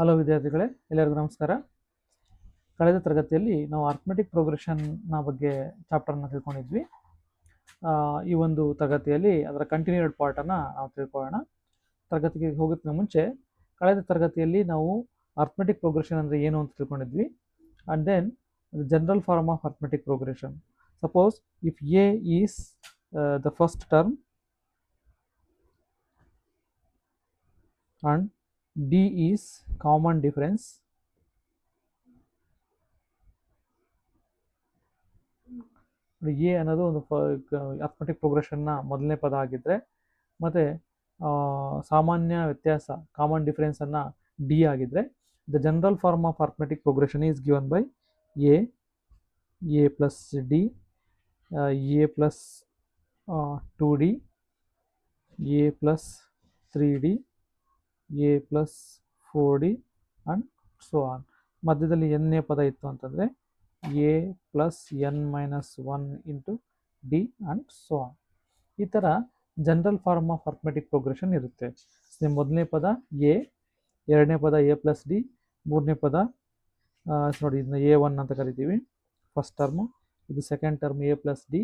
Hello ವಿದ್ಯಾರ್ಥಿಗಳೇ, ಎಲ್ಲರಿಗೂ ನಮಸ್ಕಾರ. ಕಳೆದ ತರಗತಿಯಲ್ಲಿ ನಾವು ಅರ್ಥಮೆಟಿಕ್ ಪ್ರೋಗ್ರೆಷನ್ನ ಬಗ್ಗೆ ಚಾಪ್ಟರ್ನ ತಿಳ್ಕೊಂಡಿದ್ವಿ. ಈ ಒಂದು ತರಗತಿಯಲ್ಲಿ ಅದರ ಕಂಟಿನ್ಯೂಡ್ ಪಾರ್ಟನ್ನು ನಾವು ತಿಳ್ಕೊಳ್ಳೋಣ. ತರಗತಿಗೆ ಹೋಗೋದಕ್ಕೆ ಮುಂಚೆ ಕಳೆದ ತರಗತಿಯಲ್ಲಿ ನಾವು ಅರ್ಥಮೆಟಿಕ್ ಪ್ರೋಗ್ರೆಷನ್ ಅಂದರೆ ಏನು ಅಂತ ತಿಳ್ಕೊಂಡಿದ್ವಿ. And then general form of arithmetic progression. Suppose if a is the first term and D is common difference a ಅನ್ನೋದು ಒಂದು ಅರ್ಥಮೆಟಿಕ್ ಪ್ರೋಗ್ರೆಷನ್ನ ಮೊದಲನೇ ಪದ ಆಗಿದ್ದರೆ ಮತ್ತು ಸಾಮಾನ್ಯ ವ್ಯತ್ಯಾಸ ಕಾಮನ್ ಡಿಫರೆನ್ಸನ್ನು ಡಿ ಆಗಿದ್ದರೆ the general form of arithmetic progression is given by a plus d, a plus 2D, a plus 3D, a plus 4D and so on. ಮಧ್ಯದಲ್ಲಿ ಎನ್ನೇ ಪದ ಇತ್ತು ಅಂತಂದರೆ a plus n minus 1 into d and so on. ಈ ಥರ general form of arithmetic progression ಇರುತ್ತೆ. ಮೊದಲನೇ ಪದ ಎ, ಎರಡನೇ ಪದ ಎ ಪ್ಲಸ್ ಡಿ, ಮೂರನೇ ಪದ ನೋಡಿ ಇದನ್ನ A1 ಅಂತ ಕರಿತೀವಿ, ಫಸ್ಟ್ ಟರ್ಮು. ಇದು second term a plus d,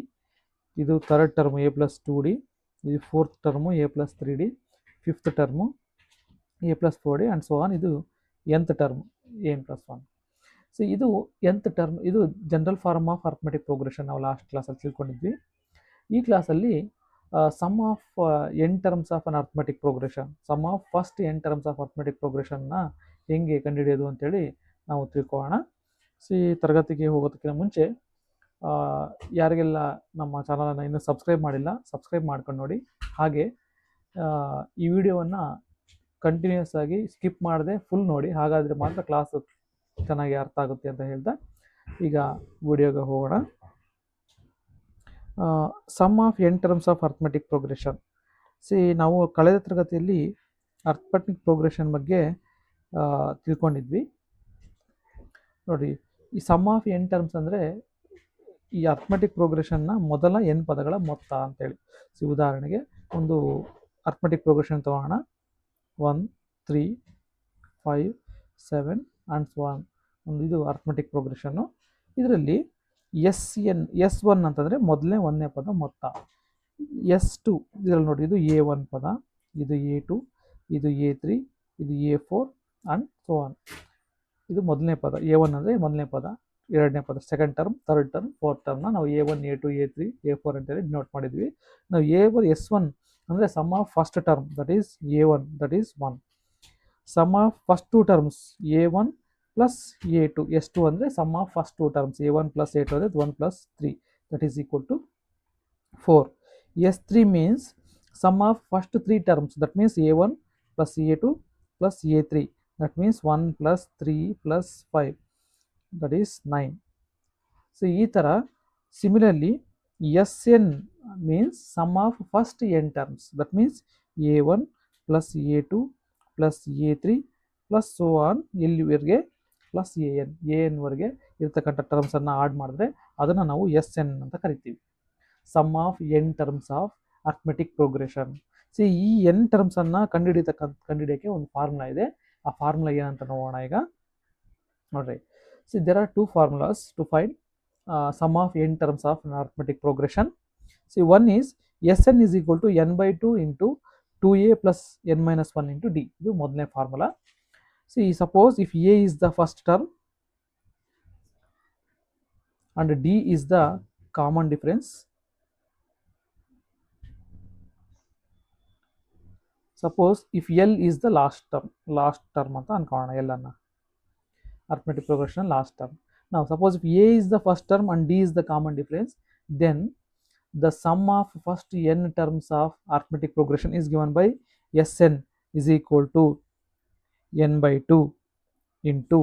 ಇದು third term a plus 2D, ಇದು fourth term a plus 3D, fifth term a plus 4D and so on. ಇದು nth term n plus 1. So ಇದು nth term, ಇದು general form of arithmetic progression ನಾವು last ಕ್ಲಾಸಲ್ಲಿ ತಿಳ್ಕೊಂಡಿದ್ವಿ. ಈ ಕ್ಲಾಸಲ್ಲಿ sum of n terms of an arithmetic progression, sum of first n terms of arithmetic ಪ್ರೋಗ್ರೆಷನ್ನ ಹೆಂಗೆ ಕಂಡುಹಿಡಿಯೋದು ಅಂತೇಳಿ ನಾವು ತಿಳ್ಕೊಳ್ಳೋಣ. ಸೊ ಈ ತರಗತಿಗೆ ಹೋಗೋದಕ್ಕಿಂತ ಮುಂಚೆ ಯಾರಿಗೆಲ್ಲ ನಮ್ಮ ಚಾನಲನ್ನು ಇನ್ನೂ ಸಬ್ಸ್ಕ್ರೈಬ್ ಮಾಡಿಲ್ಲ, ಸಬ್ಸ್ಕ್ರೈಬ್ ಮಾಡ್ಕೊಂಡು ನೋಡಿ. ಹಾಗೆ ಈ ವಿಡಿಯೋವನ್ನು ಕಂಟಿನ್ಯೂಸ್ ಆಗಿ ಸ್ಕಿಪ್ ಮಾಡದೆ ಫುಲ್ ನೋಡಿ, ಹಾಗಾದರೆ ಮಾತ್ರ ಕ್ಲಾಸು ಚೆನ್ನಾಗಿ ಅರ್ಥ ಆಗುತ್ತೆ ಅಂತ ಹೇಳ್ತಾ ಈಗ ವಿಡಿಯೋಗೆ ಹೋಗೋಣ. Sum of n terms of arithmetic progression. ನಾವು ಕಳೆದ ತರಗತಿಯಲ್ಲಿ ಅರ್ಥಮೆಟಿಕ್ ಪ್ರೋಗ್ರೆಷನ್ ಬಗ್ಗೆ ತಿಳ್ಕೊಂಡಿದ್ವಿ. ನೋಡಿ, ಈ ಸಮ್ ಆಫ್ n ಟರ್ಮ್ಸ್ ಅಂದರೆ ಈ ಅರ್ಥಮೆಟಿಕ್ ಪ್ರೋಗ್ರೆಷನ್ನ ಮೊದಲ n ಪದಗಳ ಮೊತ್ತ ಅಂತೇಳಿ. ಉದಾಹರಣೆಗೆ ಒಂದು ಅರ್ಥಮೆಟಿಕ್ ಪ್ರೋಗ್ರೆಷನ್ ತಗೋಣ, 1, 3, 5, 7 ಆ್ಯಂಡ್ ಸೊ ಆನ್. ಇದು ಅರ್ಥಮೆಟಿಕ್ ಪ್ರೋಗ್ರೆಷನ್ನು. ಇದರಲ್ಲಿ S1 ಅಂತಂದರೆ ಒಂದನೇ ಪದ ಮೊತ್ತ. S2 ಇದರಲ್ಲಿ ನೋಡಿ, ಇದು A1 ಪದ, ಇದು A2, ಇದು A3, ಇದು A4 ಆ್ಯಂಡ್ ಸೊ ಆನ್. ಇದು ಮೊದಲನೇ ಪದ. A1 ಅಂದರೆ ಮೊದಲನೇ ಪದ, ಎರಡನೇ ಪದ second term, third term, fourth ಟರ್ಮ್ನ ನಾವು A1, A2, A3, A4 ಅಂತೇಳಿ ಡಿನೋಟ್ ಮಾಡಿದ್ವಿ. ನಾವು S1 ಅಂದರೆ sum of first term, that is A1, that is 1. Sum of first two terms A1 plus A2. S2 ಅಂದರೆ sum of first two terms A1 plus A2 ಅಂದರೆ 1 plus 3, that is equal to 4. S3 means sum of first three terms, that means A1 plus A2 plus A3, that means 1 plus 3 plus 5, that is 9. So ಈ ಥರ similarly Sn means sum of first n terms, that means A1 plus A2 plus A3 plus so on ಇಲ್ಲಿವರೆಗೆ plus an ವರೆಗೆ ಇರ್ತಕ್ಕಂಥ ಟರ್ಮ್ಸನ್ನು add ಮಾಡಿದ್ರೆ ಅದನ್ನು ನಾವು Sn ಅಂತ ಕರಿತೀವಿ. Sum of n terms of arithmetic progression. ಈ n ಟರ್ಮ್ಸನ್ನು ಕಂಡುಹಿಡಿಯೋಕ್ಕೆ ಒಂದು ಫಾರ್ಮುಲಾ ಇದೆ. ಆ ಫಾರ್ಮುಲಾ ಏನಂತ ನೋಡೋಣ ಈಗ. ನೋಡ್ರಿ, there are two formulas to find sum of n terms of an arithmetic progression. One is Sn is equal to n by 2 into 2a plus n minus 1 into d. ಇದು ಮೊದಲನೇ formula. Suppose if a is the first term and d is the common difference. Suppose if L is the last term ಅಂತ ಅನ್ಕೊಳ್ಳೋಣ, L ಅನ್ನ arithmetic progression last term. Now suppose if a is the first term and d is the common difference, then the sum of first n terms of arithmetic progression is given by Sn is equal to n by 2 into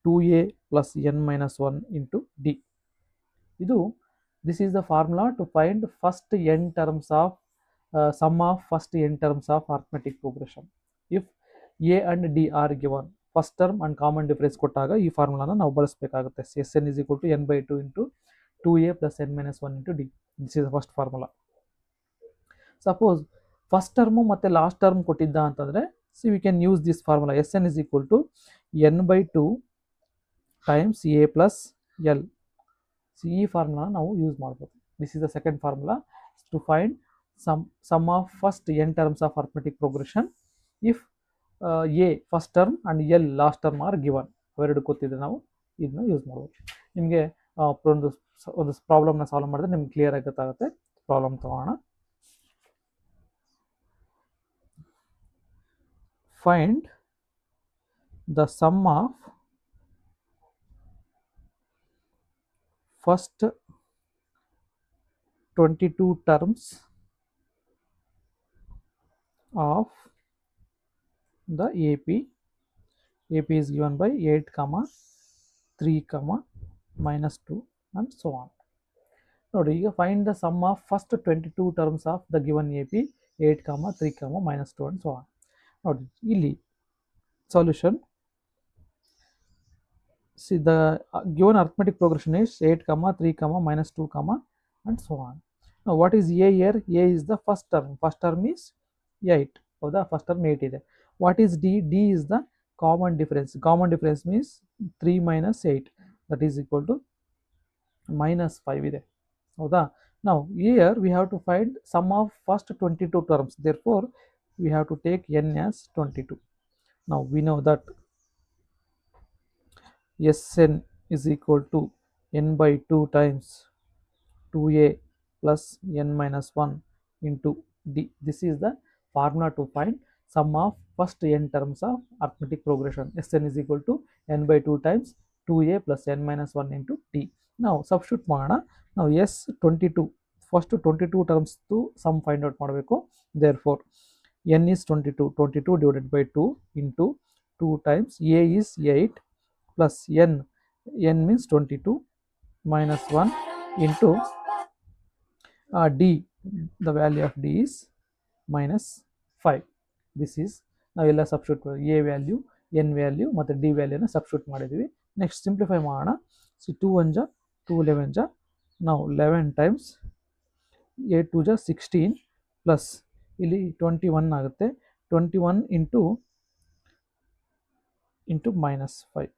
2a plus n minus 1 into d. This is the formula to find first n terms of sum of first n terms of arithmetic progression. If a and d are given, first term and common difference ಕೊಟ್ಟಾಗ ಈ ಫಾರ್ಮುಲಾನ ನಾವು ಬಳಸಬೇಕಾಗುತ್ತೆ. Sn is equal to n by 2 into 2a plus n minus 1 into d. This is the first formula. Suppose first term ಮತ್ತು last term ಕೊಟ್ಟಿದ್ದ ಅಂತಂದರೆ See, we can use this formula. Sn is equal to n by 2 times a plus l. See, ಈ formula ನಾವು use ಮಾಡ್ಬೋದು. This is the second formula to find sum of first n terms of arithmetic progression if a first term and l last term are given. ಅವೆರಡು ಗೊತ್ತಿದ್ರೆ ನಾವು ಇದನ್ನ use ಮಾಡ್ಬೋದು. ನಿಮಗೆ ಒಂದು ಪ್ರಾಬ್ಲಮ್ನ ಸಾಲ್ವ್ ಮಾಡಿದ್ರೆ ನಿಮ್ಗೆ ಕ್ಲಿಯರ್ ಆಗಿ ಗೊತ್ತಾಗುತ್ತೆ. ಪ್ರಾಬ್ಲಮ್ ತಗೋಣ. Find the sum of first 22 terms of the AP. AP is given by 8, 3, minus 2 and so on. ನೋಡಿ, ಈಗ find the sum of first 22 terms of the given AP 8, 3, minus 2 and so on. ನೋಡಿ, ಇಲ್ಲಿ solution. See, the given arithmetic progression is 8, 3, minus 2, and so on. Now, what is A here? A is the first term. First term is 8. ಹೌದಾ? First term 8 ಇದೆ. What is D? D is the common difference. Common difference means 3 minus 8. That is equal to minus 5 ಇದೆ. ಹೌದಾ? Now, here we have to find sum of first 22 terms. Therefore, we have to take n as 22. Now, we know that Sn is equal to n by 2 times 2a plus n minus 1 into d. This is the formula to find sum of first n terms of arithmetic progression. Sn is equal to n by 2 times 2a plus n minus 1 into d. Now, substitute ಮಾಡೋಣ. Now, S22 first 22 terms to sum find out ಮಾಡಬೇಕು. Therefore, n is 22 divided by 2 into 2 times a is 8 plus n means 22 minus 1 into d. The value of d is minus 5. This is ನಾವೆಲ್ಲ substitute a value, n value ಮತ್ತು d ವ್ಯಾಲ್ಯೂನ substitute ಮಾಡಿದ್ವಿ. Next simplify ಮಾಡೋಣ. C 2 1 ಜಾ 2 11 ಜಾ. ನಾವು 11 times 8 2 ಜಾ 16 plus ಇಲ್ಲಿ 21 ಆಗುತ್ತೆ. 21 into minus 5.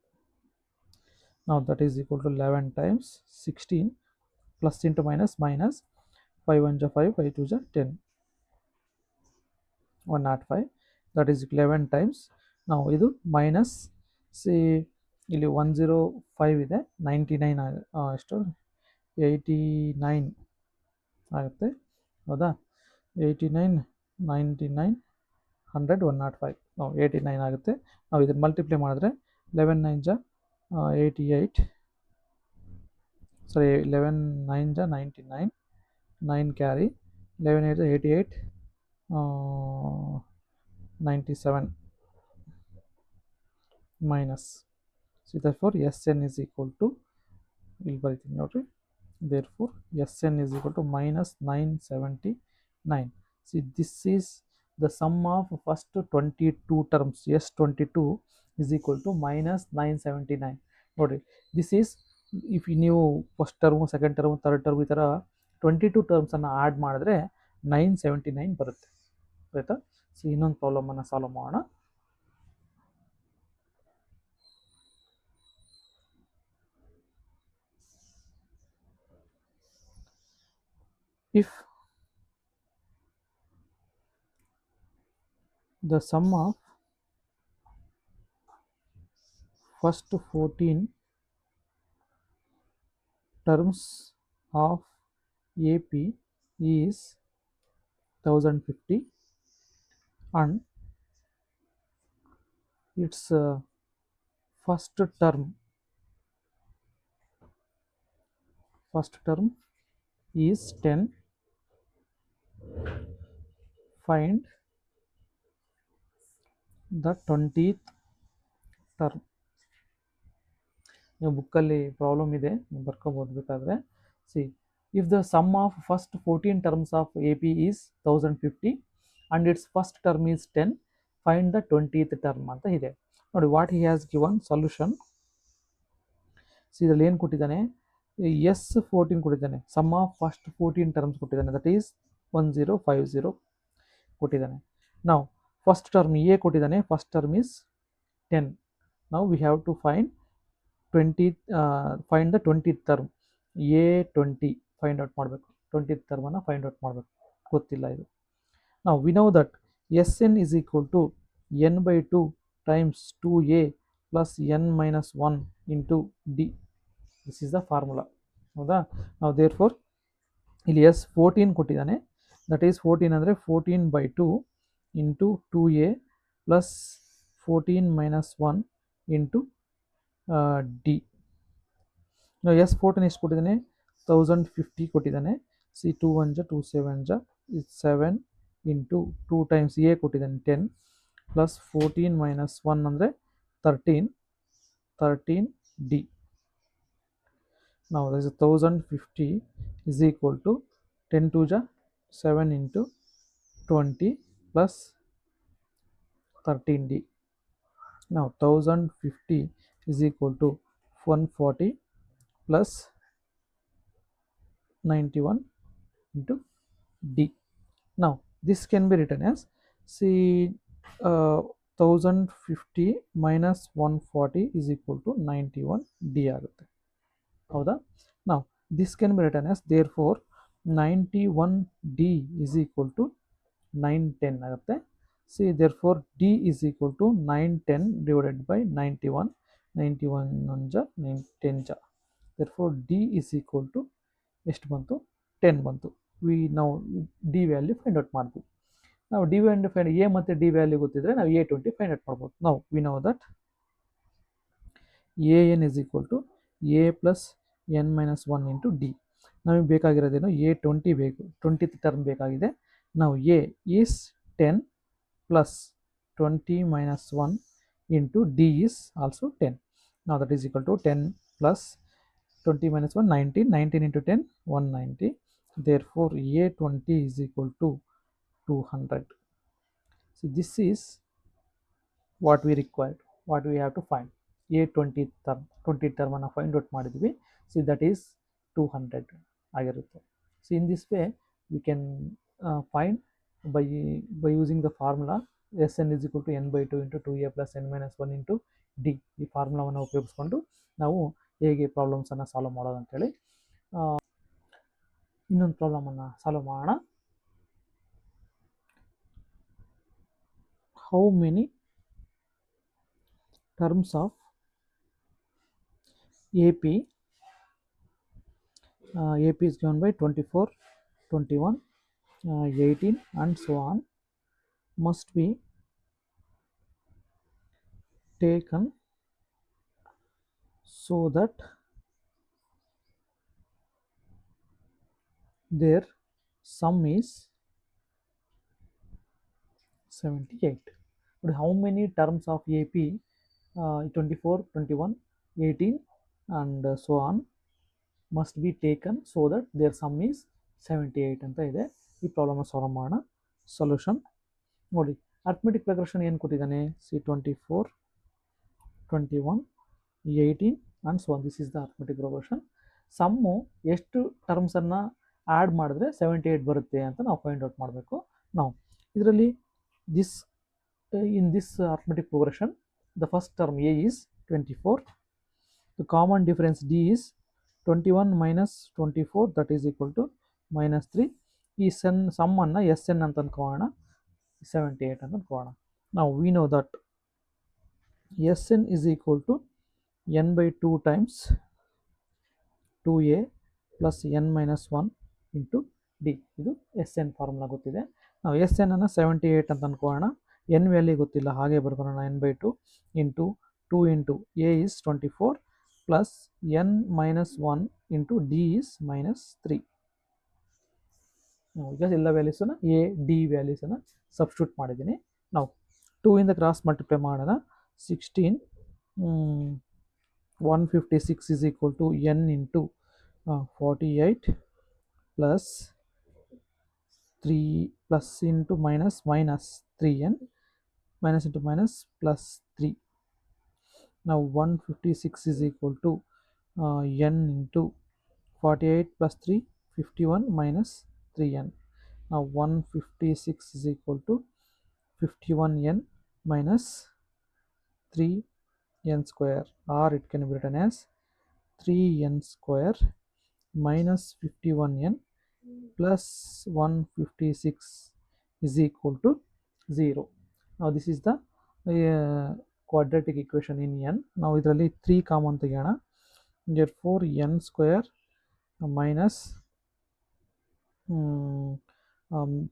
Now that is equal to 11 times 16 plus into minus 5 1 ja 5, 5 2 ja 10, 105. That is 11 times. Now idu minus, see ಇಲ್ಲಿ 105 ಇದೆ, 99 ಎಷ್ಟು 89 ಆಗುತ್ತೆ. ಹೌದಾ? 89 99 100 105. ನಾವು 89 ಆಗುತ್ತೆ. ನಾವು ಇದನ್ನು ಮಲ್ಟಿಪ್ಲೈ ಮಾಡಿದ್ರೆ 11 9 ಜಾ 88, sorry 11 9 ja 99, 9 carry, 11 8 88, 97 minus. So therefore Sn is equal to, ಇಲ್ಲಿ ಬರೀತೀನಿ ನೋಡ್ರಿ, therefore Sn is equal to minus 979. See, this is the sum of first 22 terms. S22 is equal to minus 979. ನೋಡ್ರಿ, this is if ನೀವು first term, second term, third term ಈ ಥರ 22 ಟರ್ಮ್ಸನ್ನು add ಮಾಡಿದ್ರೆ 979 ಬರುತ್ತೆ. ಆಯಿತಾ? ಸೊ ಇನ್ನೊಂದು ಪ್ರಾಬ್ಲಮನ್ನು ಸಾಲ್ವ್ ಮಾಡೋಣ. If the sum of first 14 terms of AP is 1050 and its first term is 10, find the 20th term. ನೀವು ಬುಕ್ಕಲ್ಲಿ ಪ್ರಾಬ್ಲಮ್ ಇದೆ, ನೀವು ಬರ್ಕೋಬೋದು ಬೇಕಾದರೆ. See, if the sum of first 14 terms of A P is 1050 and its first term is 10, find the 20th term ಅಂತ ಇದೆ. ನೋಡಿ, what he has given solution. See, ಇದರಲ್ಲಿ ಏನು ಕೊಟ್ಟಿದ್ದಾನೆ? S14 ಕೊಟ್ಟಿದ್ದಾನೆ. ಸಮ್ ಆಫ್ ಫಸ್ಟ್ 14 ಟರ್ಮ್ಸ್ ಕೊಟ್ಟಿದ್ದಾನೆ, that is 1050 ಕೊಟ್ಟಿದ್ದಾನೆ. ನಾವು ಫಸ್ಟ್ ಟರ್ಮ್ ಎ ಕೊಟ್ಟಿದ್ದಾನೆ, ಫಸ್ಟ್ ಟರ್ಮ್ ಇಸ್ 10. ನಾವು we have to find 20, find the 20th term. A 20 find out ಮಾಡಬೇಕು, 20th ಟರ್ಮನ್ನು ಫೈಂಡ್ ಔಟ್ ಮಾಡಬೇಕು, ಗೊತ್ತಿಲ್ಲ ಇದು. ನಾವು we know that S n is equal to n by 2 times 2a plus n minus 1 into d. This is the formula. ಹೌದಾ? ನಾವು there four ಇಲ್ಲಿ S 14 ಕೊಟ್ಟಿದ್ದಾನೆ, ದಟ್ ಈಸ್ 14 ಅಂದರೆ 14 by 2 into 2a plus 14 minus 1 into D. ನಾವು S 14 ಎಷ್ಟು ಕೊಟ್ಟಿದ್ದಾನೆ? 1050 ಕೊಟ್ಟಿದ್ದಾನೆ. C 2 1 2 7 7 into 2 times A ಕೊಟ್ಟಿದ್ದಾನೆ 10 ಪ್ಲಸ್ 14 ಮೈನಸ್ 1 ಅಂದರೆ 13 D. Now there is 1050 is equal to 10 2 7 into 20 plus 13d. Now 1050 is equal to 140 plus 91 into d. Now this can be written as, see, 1050 minus 140 is equal to 91 d ಆಗುತ್ತೆ. ಹೌದಾ? ನಾವು this can be return as therefore 91d is equal to 910 ಆಗುತ್ತೆ. See therefore d is equal to 910 divided by 91. 91 1 10 therefore d is equal to ಎಷ್ಟು ಬಂತು? 10 ಬಂತು. ನಾವು d value find out ಮಾಡ್ತೀವಿ. ನಾವು ಡಿ ವ್ಯಾಲ್ಯೂ ಫೈಂಡ್ ಎ ಮತ್ತು d value ಗೊತ್ತಿದ್ರೆ ನಾವು ಎ 20 ಫೈಂಡ್ ಔಟ್ ಮಾಡ್ಬೋದು. ನಾವು we know that a n is equal to a plus n minus 1 into d. ನಮಗೆ ಬೇಕಾಗಿರೋದೇನು? ಎ 20 ಬೇಕು, 20th ಟರ್ಮ್ ಬೇಕಾಗಿದೆ. ನಾವು a is 10 plus 20 minus 1 into d is also 10. ನಾವು that is equal to 10 plus 20 minus 1 19, 19 into 10 190. Therefore A20 is equal to 200. So this is what we required, what we have to find. A20 term, 20 term ಅನ್ನು find out ಮಾಡಿದ್ವಿ. See that is 200 ಆಗಿರುತ್ತೆ. So in this way we can find by using the formula Sn is equal to n by 2 into 2a plus n minus 1 into d. ಈ ಫಾರ್ಮುಲಾವನ್ನು ಉಪಯೋಗಿಸ್ಕೊಂಡು ನಾವು ಹೇಗೆ ಪ್ರಾಬ್ಲಮ್ಸನ್ನು solve ಮಾಡೋದು ಅಂತೇಳಿ ಇನ್ನೊಂದು ಪ್ರಾಬ್ಲಮನ್ನು ಸಾಲ್ವ್ ಮಾಡೋಣ. How many terms of AP is given by 24, 21, 18 and so on must be taken so that their sum is 78. But how many terms of AP 24, 21, 18 and so on must be taken so that their sum is 78 ಅಂತ ಇದೆ. ಈ ಪ್ರಾಬ್ಲಮ್ನ solve ಮಾಡೋಣ. Solution ನೋಡಿ, arithmetic progression ಏನು ಕೊಟ್ಟಿದ್ದಾನೆ? C 24, 21, 18 and so on. This is the arithmetic progression. Sum ಎಷ್ಟು ಟರ್ಮ್ಸನ್ನು add ಮಾಡಿದ್ರೆ 78 ಬರುತ್ತೆ ಅಂತ ನಾವು ಫೈಂಡ್ ಔಟ್ ಮಾಡಬೇಕು. ನಾವು ಇದರಲ್ಲಿ in this arithmetic progression, the first term a is 24. The common difference d is 21 minus 24, that is equal to minus 3. ಈ some ಅನ್ನು Sn ಅಂತ ಅನ್ಕೋಣ, 78 ಅಂತ ಅನ್ಕೋಣ. Now we know that Sn is equal to n by 2 times 2a plus n minus 1 into d. ಇದು Sn formula ಗೊತ್ತಿದೆ. ನಾವು Sn ಅನ್ನು 78 ಅಂತ ಅನ್ಕೋಣ. n value ಗೊತ್ತಿಲ್ಲ, ಹಾಗೆ ಬರ್ಕೊಳ್ಳೋಣ. n by 2 into 2 into a is 24 plus n minus 1 into d is minus 3. ಈಗ ಎಲ್ಲ ವ್ಯಾಲ್ಯೂಸನ್ನು A D ವ್ಯಾಲ್ಯೂಸನ್ನು substitute ಮಾಡಿದ್ದೀನಿ. ನಾವು 2 ಇಂದ ಕ್ರಾಸ್ ಮಲ್ಟಿಪ್ಲೈ ಮಾಡೋಣ. 16 156 is equal to n into 48 plus 3 plus into minus 3n minus into minus plus 3. Now 156 is equal to n into 48 plus 3 51 minus 3n. Now 156 is equal to 51n minus 3n square, or it can be written as 3n square minus 51n plus 156 is equal to 0. Now this is the quadratic equation in n. Now ಇದರಲ್ಲಿ 3 common ತೆಗೆಯೋಣ. Therefore n square minus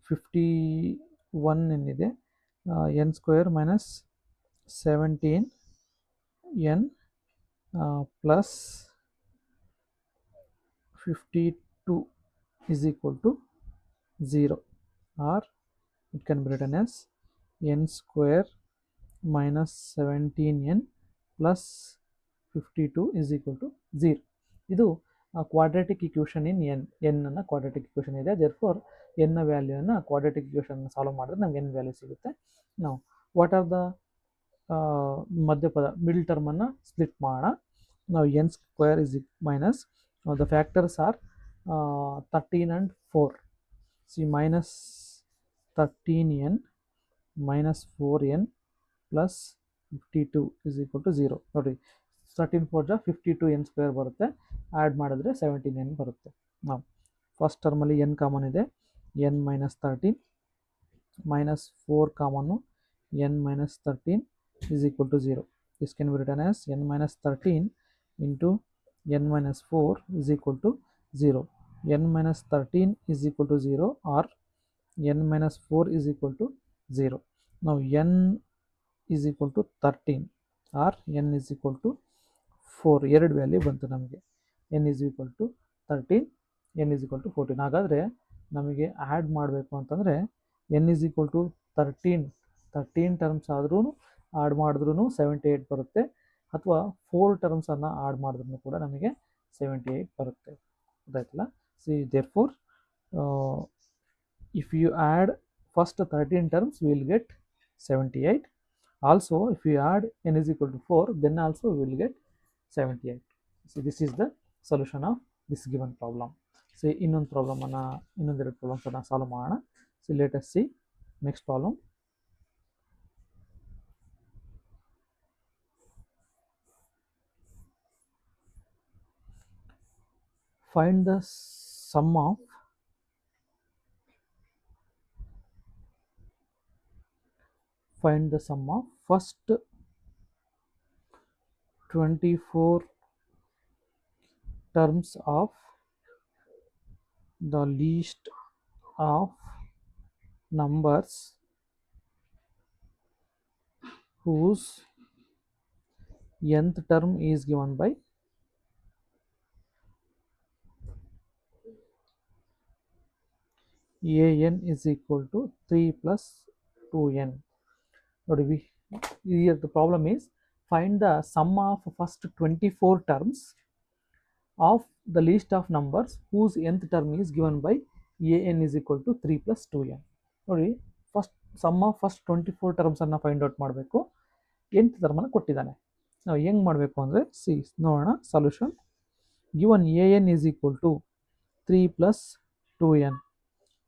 51 ಏನಿದೆ, n square minus 17n plus 52 is equal to 0, or it can be written as n square minus 17n plus 52 is equal to 0. ಇದು quadratic equation in n ಅನ್ನ quadratic equation ಇದೆ. Therefore n ನ ವ್ಯಾಲ್ಯೂನ quadratic equation solve ಮಾಡಿದ್ರೆ ನಮ್ಗೆ n value ಸಿಗುತ್ತೆ. ನಾವು what are the ಮಧ್ಯಪದ middle term ಅನ್ನ ಸ್ಪ್ಲಿಟ್ ಮಾಡೋಣ. ನಾವು n square is minus the factors are 13 and 4. See, minus 13n minus 4n plus 52 is equal to 0. ನೋಡಿ 13 4 ಜಾ 52n ಸ್ಕ್ವೇರ್ ಬರುತ್ತೆ, ಆ್ಯಡ್ ಮಾಡಿದ್ರೆ 17n ಬರುತ್ತೆ. ನಾವು ಫಸ್ಟ್ ಟರ್ಮಲ್ಲಿ n ಕಾಮನ್ ಇದೆ, n minus 13 minus 4 ಕಾಮನ್ನು n minus 13 is equal to 0. This can be written as n minus 13 into n minus 4 is equal to 0. n minus 13 is equal to 0, or n minus 4 is equal to 0. Now n is equal to 13 or n is equal to 4 ಎರಡು value ಬಂತು ನಮಗೆ. n is equal to 13, n is equal to 14. ಹಾಗಾದರೆ ನಮಗೆ add ಮಾಡಬೇಕು ಅಂತಂದರೆ n is equal to 13 terms ಆದ್ರೂ add ಮಾಡಿದ್ರೂ 78 ಬರುತ್ತೆ, ಅಥವಾ 4 ಟರ್ಮ್ಸನ್ನು ಆ್ಯಡ್ ಮಾಡಿದ್ರೂ ಕೂಡ ನಮಗೆ 78 ಬರುತ್ತೆ. ಗೊತ್ತಾಯ್ತಲ್ಲ? C therefore if you add first 13 terms we will get 78. Also if you add n is equal to 4, then also we will get 78. So this is the solution of this given problem. So ಇನ್ನೊಂದು problem ಅನ್ನ ಇನ್ನೊಂದೆರಡು problems ಅನ್ನ solve ಮಾಡೋಣ. So let us see next problem. Find the sum of first 24 terms of the list of numbers whose nth term is given by an is equal to 3 plus 2n. Here the problem is find the sum of first 24 terms of the list of numbers whose nth term is given by an is equal to 3 plus 2n. ನೋಡಿ first sum of first 24 terms ಅನ್ನು find out ಮಾಡಬೇಕು. nth ಟರ್ಮನ್ನು ಕೊಟ್ಟಿದ್ದಾನೆ. ನಾವು ಹೆಂಗೆ ಮಾಡಬೇಕು ಅಂದರೆ ನೋಡೋಣ solution. Given an is equal to 3 plus 2n.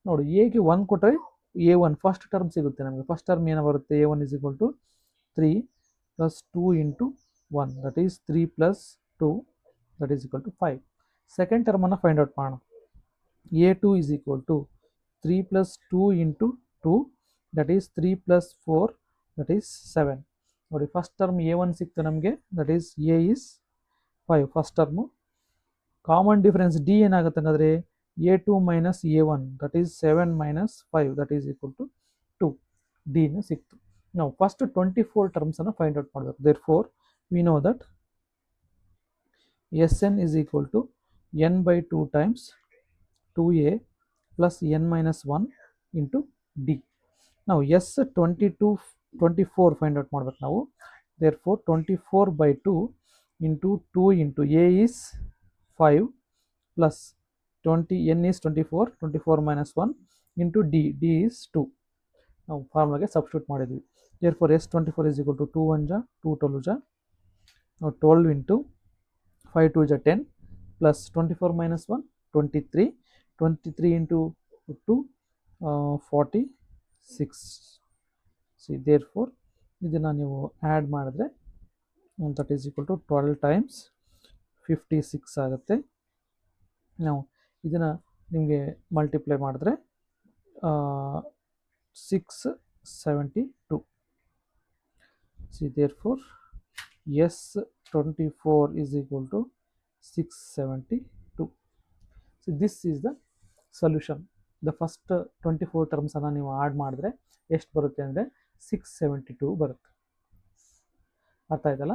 ನೋಡಿ ಎಗೆ 1 ಕೊಟ್ಟರೆ a1 ಫಸ್ಟ್ ಟರ್ಮ್ ಸಿಗುತ್ತೆ ನಮಗೆ. ಫಸ್ಟ್ ಟರ್ಮ್ ಏನು ಬರುತ್ತೆ, a1 is equal to 3 plus 2 into 1, that is 3 plus 2, that is equal to 5. Second ಟರ್ಮನ್ನು ಫೈಂಡ್ ಔಟ್ ಮಾಡೋಣ. a2 is equal to 3 plus 2 into 2, that is 3 plus 4, that is 7. ನೋಡಿ first term a1 ಸಿಕ್ತು ನಮಗೆ, that is a is 5 first term. Common difference D ಏನಾಗುತ್ತೆ ಅಂದರೆ a2 minus a1, that is 7 minus 5, that is equal to 2. D ನ ಸಿಕ್ತು. ನಾವು first 24 terms ಅನ್ನು find out ಮಾಡಬೇಕು. therefore we know that Sn is equal to n by 2 times 2a plus n minus 1 into d. ನಾವು S 24 find out ಮಾಡಬೇಕು ನಾವು. therefore 24 by 2 into 2 into a is 5 plus 20 n is 24 minus 1 into d is 2. ನಾವು ಫಾರ್ಮುಲಾಗೆ substitute ಮಾಡಿದ್ವಿ. therefore S24 is equal to 2 1 ja 2 12 ja. now 12 into 5 2 ja 10 plus 24 minus 1 23 into 2 46. See therefore ಇದನ್ನು ನೀವು add ಮಾಡಿದ್ರೆ that is equal to 12 times 56 ಆಗುತ್ತೆ. ನಾವು ಇದನ್ನು ನಿಮಗೆ multiply ಮಾಡಿದ್ರೆ 672. See therefore S24 is equal to 672. So this is the solution. The first 24 terms ಅನ್ನು ನೀವು ಆಡ್ ಮಾಡಿದ್ರೆ ಎಷ್ಟು ಬರುತ್ತೆ ಅಂದರೆ 672 ಬರುತ್ತೆ. ಅರ್ಥ ಆಯ್ತಲ್ಲ?